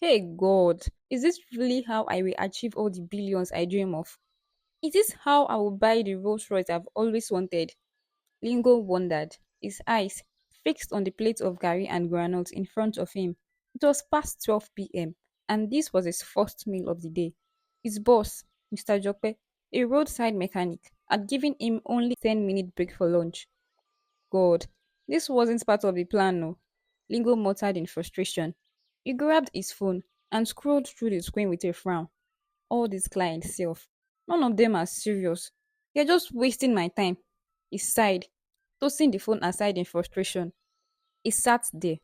Hey God, is this really how I will achieve all the billions I dream of? Is this how I will buy the Rolls Royce I've always wanted? Lingo wondered, his eyes fixed on the plate of gari and granules in front of him. It was past 12 p.m., and this was his first meal of the day. His boss, Mr. Jope, a roadside mechanic, had given him only 10-minute break for lunch. God, this wasn't part of the plan, no. Lingo muttered in frustration. He grabbed his phone and scrolled through the screen with a frown. All these clients self. None of them are serious. They're just wasting my time. He sighed, tossing the phone aside in frustration. He sat there,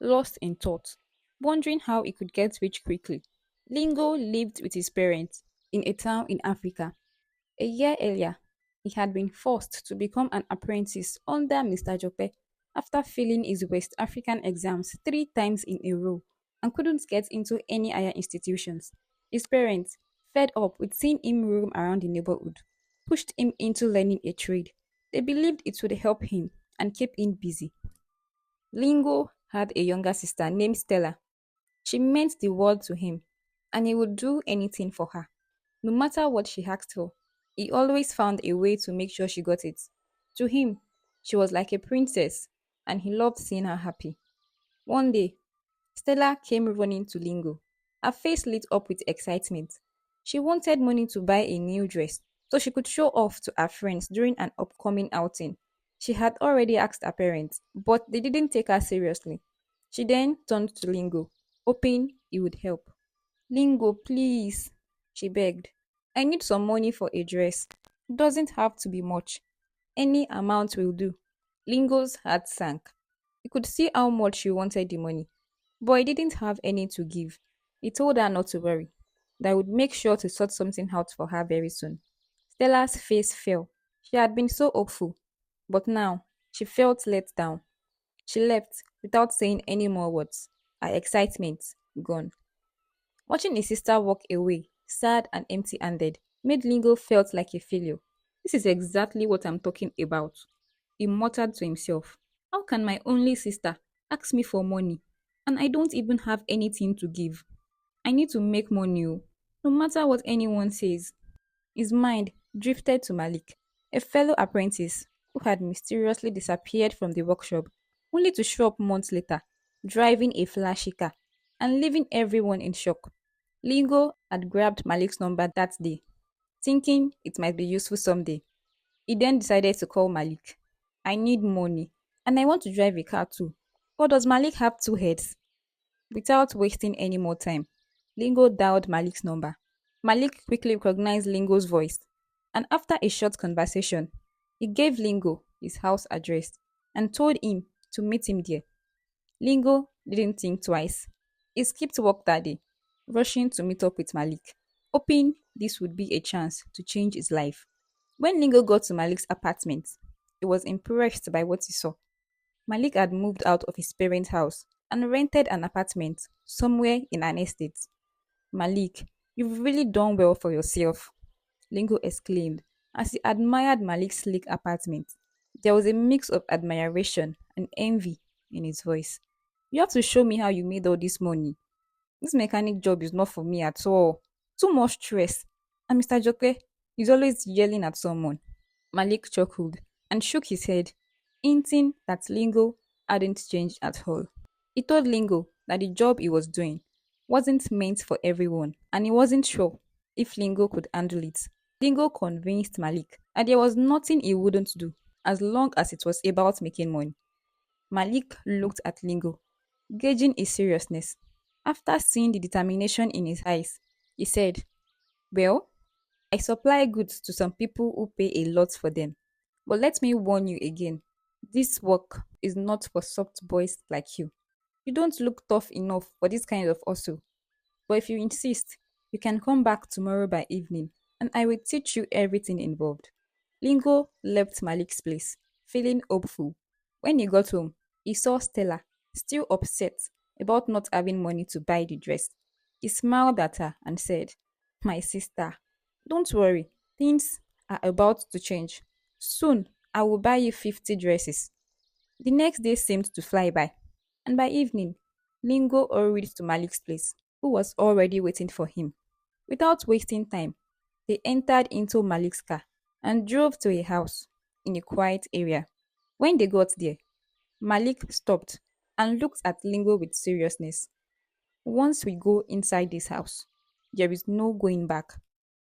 lost in thought, wondering how he could get rich quickly. Lingo lived with his parents in a town in Africa. A year earlier, he had been forced to become an apprentice under Mr. Jope after failing his West African exams 3 times in a row and couldn't get into any higher institutions. His parents, fed up with seeing him roam around the neighborhood, pushed him into learning a trade. They believed it would help him and keep him busy. Lingo had a younger sister named Stella. She meant the world to him, and he would do anything for her. No matter what she asked for, he always found a way to make sure she got it. To him, she was like a princess, and he loved seeing her happy. One day, Stella came running to Lingo. Her face lit up with excitement. She wanted money to buy a new dress so she could show off to her friends during an upcoming outing. She had already asked her parents, but they didn't take her seriously. She then turned to Lingo, hoping he would help. Lingo, please, she begged. I need some money for a dress. It doesn't have to be much. Any amount will do. Lingo's heart sank. He could see how much she wanted the money, but he didn't have any to give. He told her not to worry, that he would make sure to sort something out for her very soon. Stella's face fell. She had been so hopeful, but now she felt let down. She left without saying any more words, her excitement gone. Watching his sister walk away, sad and empty handed, made Lingo felt like a failure. This is exactly what I'm talking about. He muttered to himself. How can my only sister ask me for money? And I don't even have anything to give. I need to make money, oh, no matter what anyone says. His mind drifted to Malik, a fellow apprentice who had mysteriously disappeared from the workshop, only to show up months later, driving a flashy car and leaving everyone in shock. Lingo had grabbed Malik's number that day, thinking it might be useful someday. He then decided to call Malik. I need money, and I want to drive a car too. Or does Malik have two heads? Without wasting any more time, Lingo dialed Malik's number. Malik quickly recognized Lingo's voice, and after a short conversation, he gave Lingo his house address and told him to meet him there. Lingo didn't think twice. He skipped work that day, rushing to meet up with Malik, hoping this would be a chance to change his life. When Lingo got to Malik's apartment, he was impressed by what he saw. Malik had moved out of his parents' house and rented an apartment somewhere in an estate. Malik, you've really done well for yourself, Lingo exclaimed as he admired Malik's sleek apartment. There was a mix of admiration and envy in his voice. You have to show me how you made all this money. This mechanic job is not for me at all. Too much stress. And Mr. Joke is always yelling at someone. Malik chuckled and shook his head, hinting that Lingo hadn't changed at all. He told Lingo that the job he was doing wasn't meant for everyone and he wasn't sure if Lingo could handle it. Lingo convinced Malik that there was nothing he wouldn't do as long as it was about making money. Malik looked at Lingo, gauging his seriousness. After seeing the determination in his eyes, he said, well, I supply goods to some people who pay a lot for them. But let me warn you again, this work is not for soft boys like you. You don't look tough enough for this kind of hustle. But if you insist, you can come back tomorrow by evening and I will teach you everything involved. Lingo left Malik's place, feeling hopeful. When he got home, he saw Stella, still upset about not having money to buy the dress. He smiled at her and said, my sister, don't worry, things are about to change. Soon, I will buy you 50 dresses. The next day seemed to fly by, and by evening, Lingo hurried to Malik's place, who was already waiting for him. Without wasting time, they entered into Malik's car and drove to a house in a quiet area. When they got there, Malik stopped and looked at Lingo with seriousness. Once we go inside this house, there is no going back.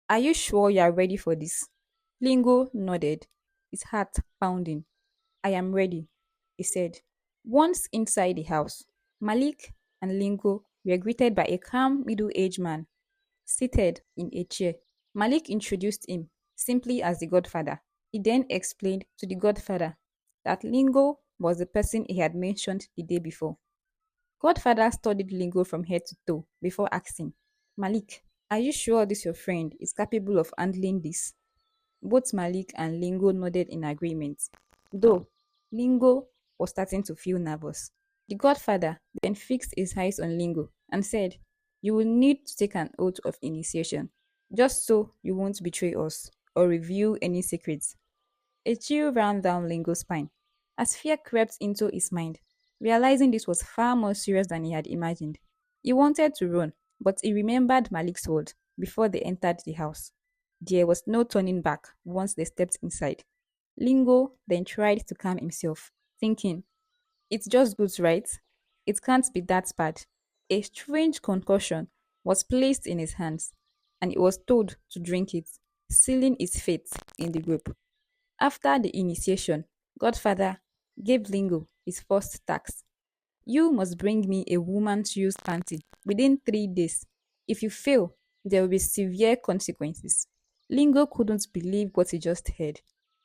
Are you sure you are ready for this? Lingo nodded, his heart pounding. I am ready, he said. Once inside the house, Malik and Lingo were greeted by a calm middle aged man seated in a chair. Malik introduced him simply as the godfather. He then explained to the godfather that Lingo was the person he had mentioned the day before. Godfather studied Lingo from head to toe before asking, Malik, are you sure this your friend is capable of handling this? Both Malik and Lingo nodded in agreement, though Lingo was starting to feel nervous. The godfather then fixed his eyes on Lingo and said, you will need to take an oath of initiation, just so you won't betray us or reveal any secrets. A chill ran down Lingo's spine as fear crept into his mind, realizing this was far more serious than he had imagined. He wanted to run, but he remembered Malik's word before they entered the house. There was no turning back once they stepped inside. Lingo then tried to calm himself, thinking, it's just goods, right? It can't be that bad. A strange concussion was placed in his hands, and he was told to drink it, sealing his fate in the group. After the initiation, Godfather gave Lingo his first task. You must bring me a woman's used panty within 3 days. If you fail, there will be severe consequences. Lingo couldn't believe what he just heard.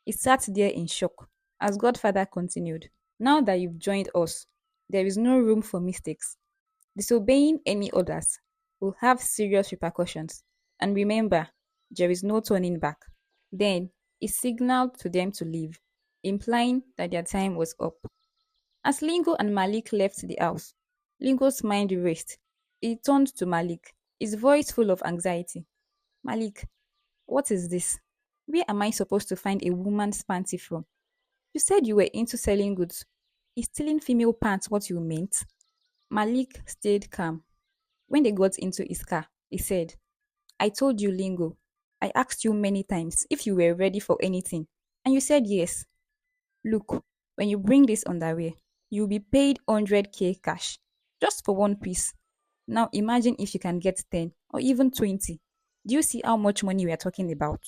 He sat there in shock as Godfather continued. Now that you've joined us, there is no room for mistakes. Disobeying any orders will have serious repercussions. And remember, there is no turning back. Then he signaled to them to leave, implying that their time was up. As Lingo and Malik left the house, Lingo's mind raced. He turned to Malik, his voice full of anxiety. Malik, what is this? Where am I supposed to find a woman's panty from? You said you were into selling goods. Is stealing female pants what you meant? Malik stayed calm. When they got into his car, he said, I told you, Lingo. I asked you many times if you were ready for anything, and you said yes. Look, when you bring this underwear, you'll be paid 100k cash just for one piece. Now imagine if you can get 10 or even 20. Do you see how much money we are talking about?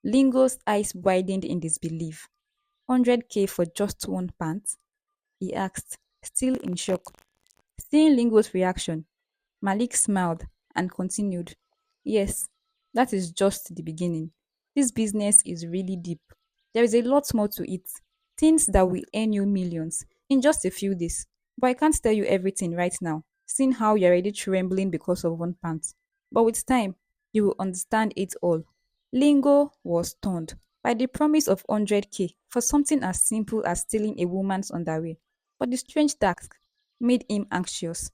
Lingo's eyes widened in disbelief. 100k for just one pant? He asked, still in shock. Seeing Lingo's reaction, Malik smiled and continued, yes, that is just the beginning. This business is really deep. There is a lot more to it. Things that will earn you millions in just a few days. But I can't tell you everything right now, seeing how you're already trembling because of one pant. But with time, you will understand it all. Lingo was stunned by the promise of 100k for something as simple as stealing a woman's underwear. But the strange task made him anxious.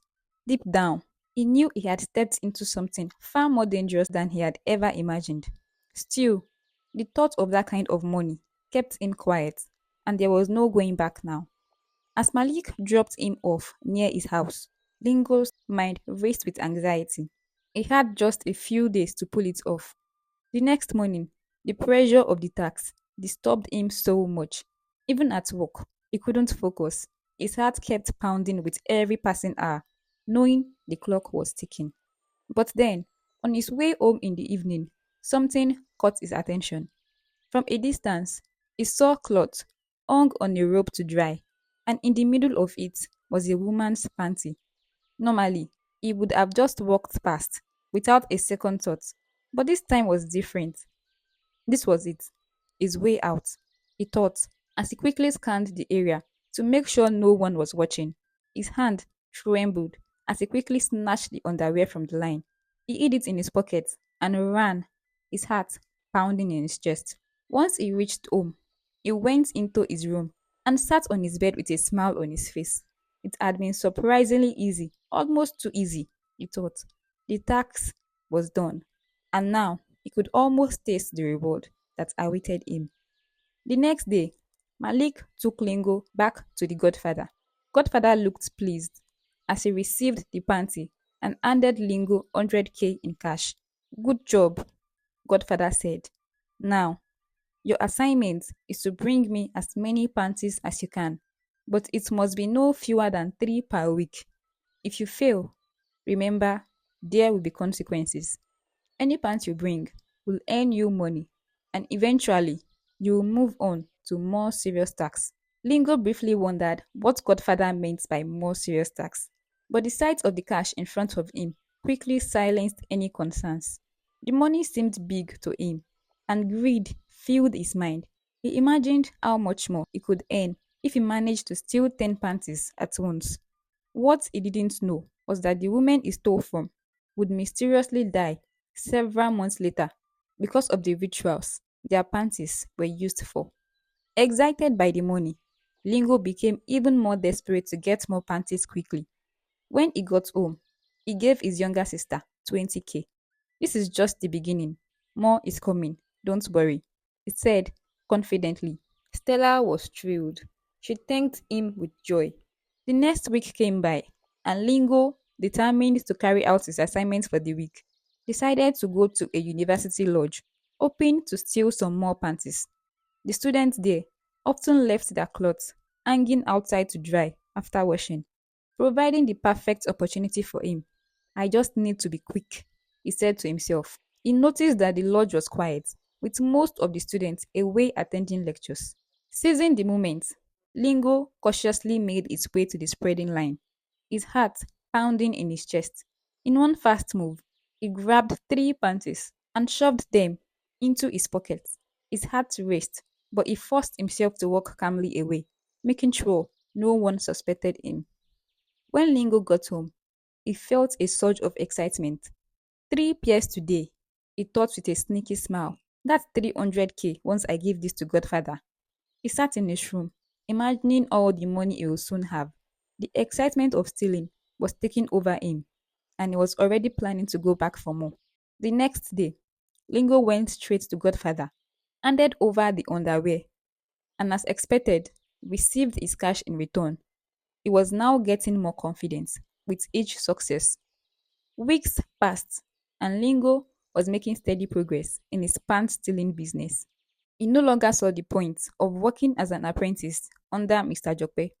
Deep down, he knew he had stepped into something far more dangerous than he had ever imagined. Still, the thought of that kind of money kept him quiet, and there was no going back now. As Malik dropped him off near his house, Lingo's mind raced with anxiety. He had just a few days to pull it off. The next morning, the pressure of the tax disturbed him so much. Even at work, he couldn't focus. His heart kept pounding with every passing hour, knowing the clock was ticking. But then, on his way home in the evening, something caught his attention. From a distance, he saw cloth hung on a rope to dry, and in the middle of it was a woman's panty. Normally, he would have just walked past without a second thought, but this time was different. This was it, his way out, he thought, as he quickly scanned the area to make sure no one was watching. His hand trembled as he quickly snatched the underwear from the line. He hid it in his pocket and ran, his heart pounding in his chest. Once he reached home, he went into his room and sat on his bed with a smile on his face. It had been surprisingly easy, almost too easy, he thought. The task was done, and now he could almost taste the reward that awaited him. The next day, Malik took Lingo back to the godfather. Godfather looked pleased as he received the panty and handed Lingo 100k in cash. Good job, Godfather said. Now, your assignment is to bring me as many panties as you can, but it must be no fewer than three per week. If you fail, remember, there will be consequences. Any pants you bring will earn you money, and eventually, you will move on to more serious tasks. Lingo briefly wondered what Godfather meant by more serious tasks, but the sight of the cash in front of him quickly silenced any concerns. The money seemed big to him, and greed filled his mind. He imagined how much more he could earn if he managed to steal 10 panties at once. What he didn't know was that the woman he stole from would mysteriously die several months later because of the rituals their panties were used for. Excited by the money, Lingo became even more desperate to get more panties quickly. When he got home, he gave his younger sister 20k. This is just the beginning. More is coming. Don't worry, he said confidently. Stella was thrilled. She thanked him with joy. The next week came by, and Lingo, determined to carry out his assignment for the week, decided to go to a university lodge, hoping to steal some more panties. The students there often left their clothes hanging outside to dry after washing, providing the perfect opportunity for him. I just need to be quick, he said to himself. He noticed that the lodge was quiet, with most of the students away attending lectures. Seizing the moment, Lingo cautiously made its way to the spreading line, his heart pounding in his chest. In one fast move, he grabbed three panties and shoved them into his pocket. His heart raced, but he forced himself to walk calmly away, making sure no one suspected him. When Lingo got home, he felt a surge of excitement. Three pairs today, he thought with a sneaky smile. That's 300k once I give this to Godfather. He sat in his room, imagining all the money he will soon have. The excitement of stealing was taking over him, and he was already planning to go back for more. The next day, Lingo went straight to Godfather, handed over the underwear, and as expected, received his cash in return. He was now getting more confidence with each success. Weeks passed, and Lingo was making steady progress in his pant stealing business. He no longer saw the point of working as an apprentice under Mr. Jope.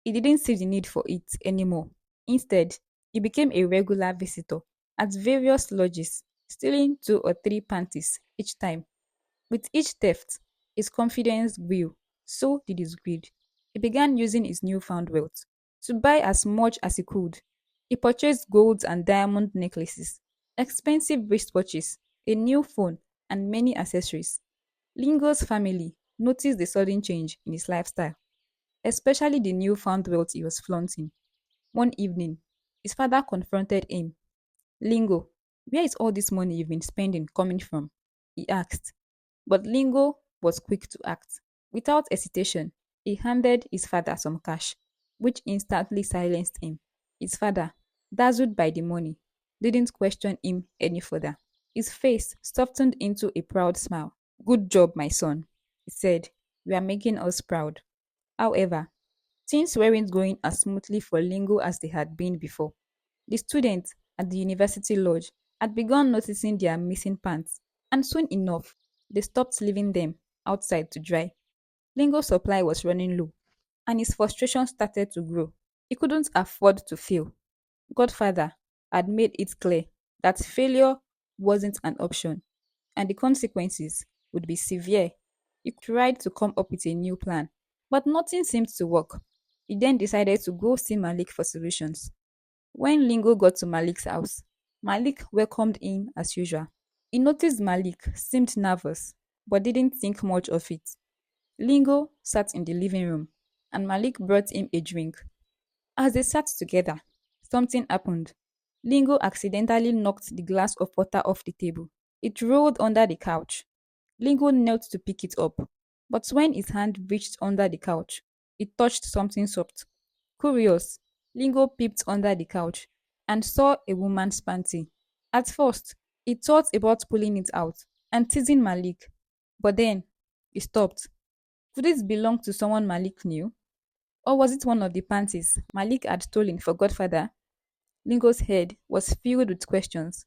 He didn't see the need for it anymore. Instead, he became a regular visitor at various lodges, stealing two or three panties each time. With each theft, his confidence grew. So did his greed. He began using his newfound wealth to buy as much as he could. He purchased gold and diamond necklaces, expensive wristwatches, a new phone, and many accessories. Lingo's family noticed the sudden change in his lifestyle, especially the newfound wealth he was flaunting. One evening, his father confronted him. Lingo, where is all this money you've been spending coming from? He asked. But Lingo was quick to act. Without hesitation, he handed his father some cash, which instantly silenced him. His father, dazzled by the money, didn't question him any further. His face softened into a proud smile. Good job, my son, he said. You are making us proud. However, things weren't going as smoothly for Lingo as they had been before. The students at the university lodge had begun noticing their missing pants, and soon enough, they stopped leaving them outside to dry. Lingo's supply was running low, and his frustration started to grow. He couldn't afford to fail. Godfather had made it clear that failure wasn't an option, and the consequences would be severe. He tried to come up with a new plan, but nothing seemed to work. He then decided to go see Malik for solutions. When Lingo got to Malik's house, Malik welcomed him as usual. He noticed Malik seemed nervous, but didn't think much of it. Lingo sat in the living room, and Malik brought him a drink. As they sat together, something happened. Lingo accidentally knocked the glass of water off the table. It rolled under the couch. Lingo knelt to pick it up, but when his hand reached under the couch, it touched something soft. Curious, Lingo peeped under the couch and saw a woman's panty. At first, he thought about pulling it out and teasing Malik, but then he stopped. Could it belong to someone Malik knew? Or was it one of the panties Malik had stolen for Godfather? Lingo's head was filled with questions,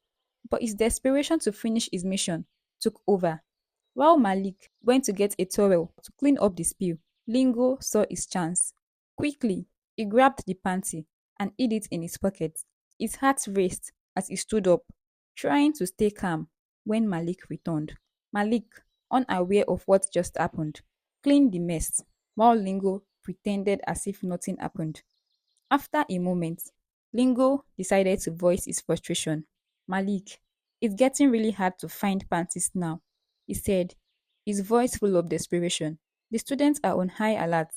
but his desperation to finish his mission took over. While Malik went to get a towel to clean up the spill, Lingo saw his chance. Quickly, he grabbed the panty and hid it in his pocket. His heart raced as he stood up, trying to stay calm when Malik returned. Malik, unaware of what just happened, cleaned the mess while Lingo pretended as if nothing happened. After a moment, Lingo decided to voice his frustration. Malik, it's getting really hard to find panties now, he said, his voice full of desperation. The students are on high alert.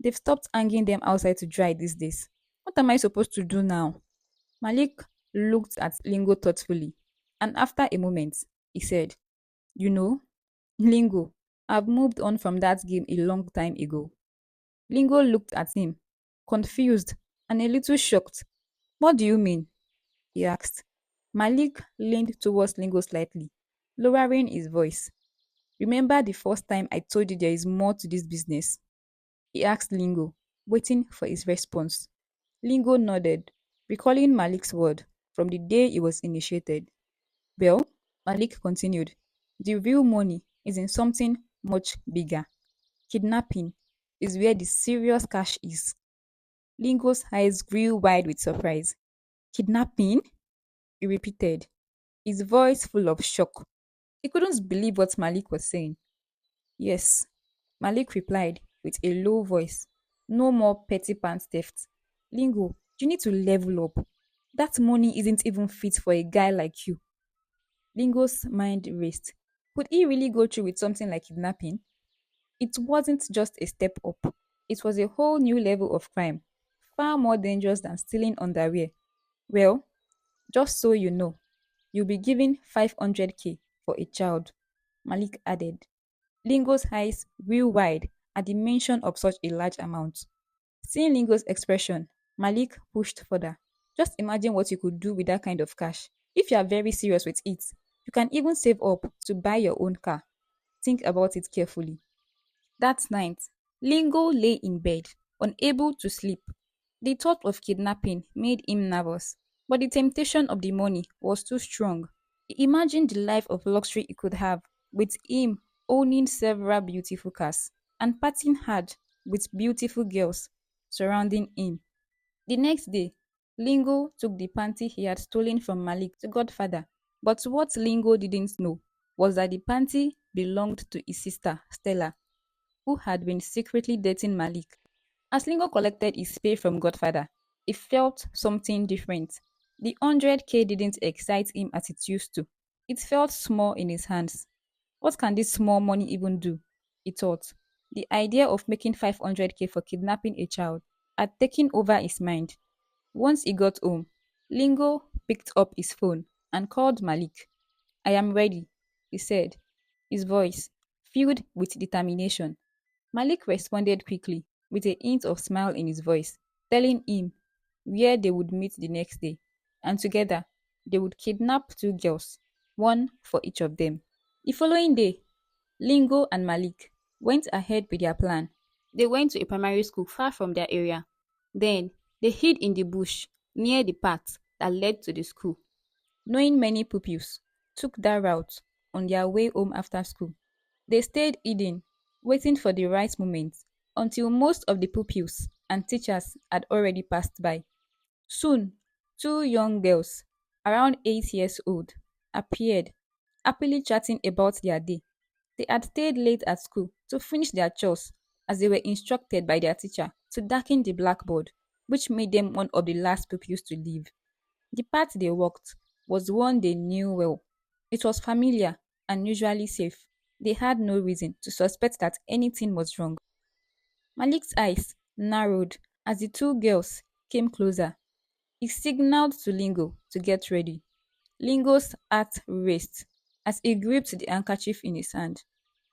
They've stopped hanging them outside to dry these days. What am I supposed to do now? Malik looked at Lingo thoughtfully, and after a moment, he said, You know, Lingo, I've moved on from that game a long time ago. Lingo looked at him, confused and a little shocked. What do you mean? He asked. Malik leaned towards Lingo slightly, lowering his voice. Remember the first time I told you there is more to this business? He asked Lingo, waiting for his response. Lingo nodded, recalling Malik's word from the day he was initiated. Well, Malik continued, the real money is in something much bigger. Kidnapping is where the serious cash is. Lingo's eyes grew wide with surprise. Kidnapping? He repeated, his voice full of shock. He couldn't believe what Malik was saying. Yes, Malik replied with a low voice. No more petty pants theft. Lingo, you need to level up. That money isn't even fit for a guy like you. Lingo's mind raced. Could he really go through with something like kidnapping? It wasn't just a step up, it was a whole new level of crime, far more dangerous than stealing underwear. Well, just so you know, you'll be given 500k for a child, Malik added. Lingo's eyes grew wide at the mention of such a large amount. Seeing Lingo's expression, Malik pushed further. Just imagine what you could do with that kind of cash. If you are very serious with it, you can even save up to buy your own car. Think about it carefully. That night, Lingo lay in bed, unable to sleep. The thought of kidnapping made him nervous, but the temptation of the money was too strong. He imagined the life of luxury he could have, with him owning several beautiful cars and partying hard with beautiful girls surrounding him. The next day, Lingo took the panty he had stolen from Malik to Godfather. But what Lingo didn't know was that the panty belonged to his sister, Stella, who had been secretly dating Malik. As Lingo collected his pay from Godfather, he felt something different. The 100k didn't excite him as it used to. It felt small in his hands. What can this small money even do? He thought. The idea of making 500k for kidnapping a child had taken over his mind. Once he got home, Lingo picked up his phone and called Malik. I am ready, he said, his voice filled with determination. Malik responded quickly, with a hint of smile in his voice, telling him where they would meet the next day, and together they would kidnap two girls, one for each of them. The following day, Lingo and Malik went ahead with their plan. They went to a primary school far from their area. Then they hid in the bush near the path that led to the school. Knowing many pupils took that route on their way home after school, they stayed hidden, waiting for the right moment until most of the pupils and teachers had already passed by. Soon, two young girls, around 8 years old, appeared, happily chatting about their day. They had stayed late at school to finish their chores as they were instructed by their teacher to darken the blackboard, which made them one of the last pupils to leave. The path they walked was one they knew well. It was familiar and usually safe. They had no reason to suspect that anything was wrong. Malik's eyes narrowed as the two girls came closer. He signaled to Lingo to get ready. Lingo's heart raced as he gripped the handkerchief in his hand.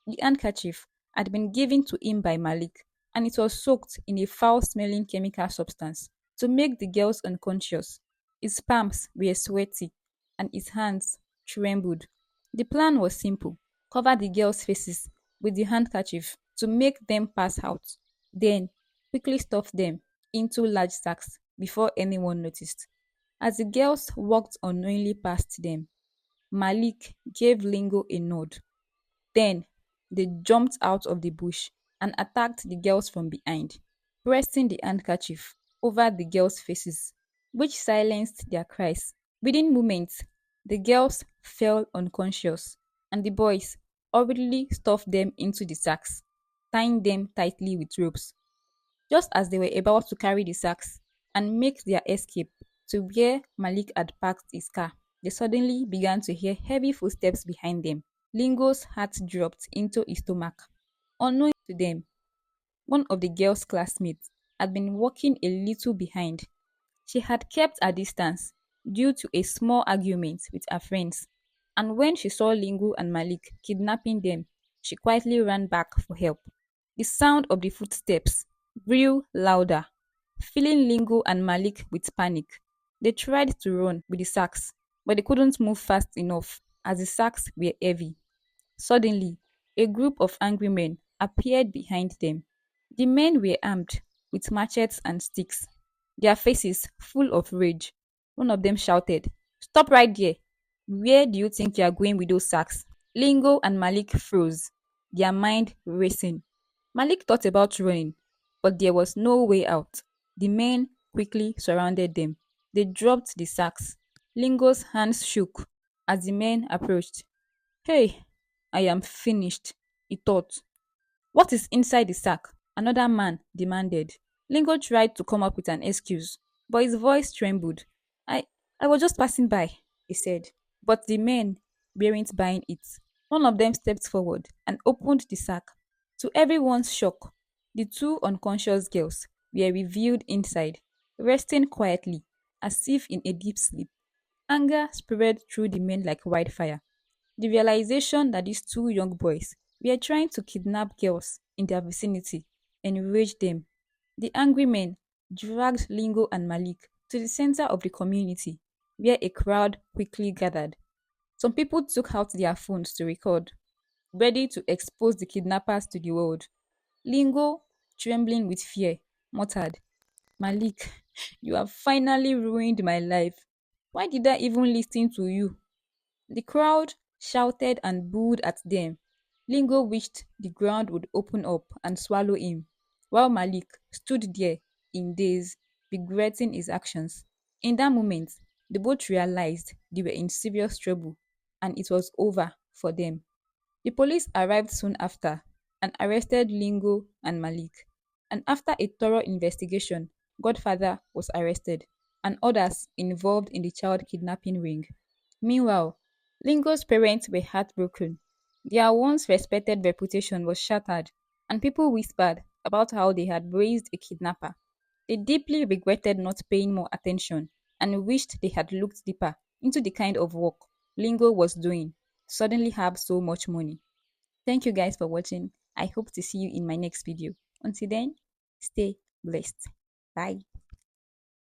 The handkerchief had been given to him by Malik, and it was soaked in a foul smelling chemical substance to make the girls unconscious. His palms were sweaty and his hands trembled. The plan was simple: cover the girls' faces with the handkerchief to make them pass out, then quickly stuff them into large sacks before anyone noticed. As the girls walked unknowingly past them, Malik gave Lingo a nod. Then they jumped out of the bush and attacked the girls from behind, pressing the handkerchief over the girls' faces, which silenced their cries. Within moments, the girls fell unconscious, and the boys hurriedly stuffed them into the sacks, tying them tightly with ropes. Just as they were about to carry the sacks and make their escape to where Malik had parked his car, they suddenly began to hear heavy footsteps behind them. Lingo's heart dropped into his stomach. Unknown to them, one of the girl's classmates had been walking a little behind. She had kept her distance due to a small argument with her friends, and when she saw Lingo and Malik kidnapping them, she quietly ran back for help. The sound of the footsteps grew louder, filling Lingo and Malik with panic. They tried to run with the sacks, but they couldn't move fast enough as the sacks were heavy. Suddenly, a group of angry men appeared behind them. The men were armed with machetes and sticks, their faces full of rage. One of them shouted, "Stop right there! Where do you think you are going with those sacks?" Lingo and Malik froze, their mind racing. Malik thought about running, but there was no way out. The men quickly surrounded them. They dropped the sacks. Lingo's hands shook as the men approached. "Hey, I am finished," he thought. "What is inside the sack?" Another man demanded. Lingo tried to come up with an excuse, but his voice trembled. I I was just passing by, he said. But the men weren't buying it. One of them stepped forward and opened the sack. To everyone's shock, the two unconscious girls were revealed inside, resting quietly, as if in a deep sleep. Anger spread through the men like wildfire. The realization that these two young boys were trying to kidnap girls in their vicinity enraged them. The angry men dragged Lingo and Malik to the center of the community, where a crowd quickly gathered. Some people took out their phones to record, ready to expose the kidnappers to the world. Lingo, trembling with fear, muttered, "Malik, you have finally ruined my life. Why did I even listen to you?" The crowd shouted and booed at them. Lingo wished the ground would open up and swallow him, while Malik stood there in daze, regretting his actions. In that moment, they both realized they were in serious trouble and it was over for them. The police arrived soon after and arrested Lingo and Malik. And after a thorough investigation, Godfather was arrested and others involved in the child kidnapping ring. Meanwhile, Lingo's parents were heartbroken. Their once respected reputation was shattered, and people whispered about how they had raised a kidnapper. They deeply regretted not paying more attention and wished they had looked deeper into the kind of work Lingo was doing to suddenly have so much money. Thank you guys for watching. I hope to see you in my next video. Until then, stay blessed. Bye.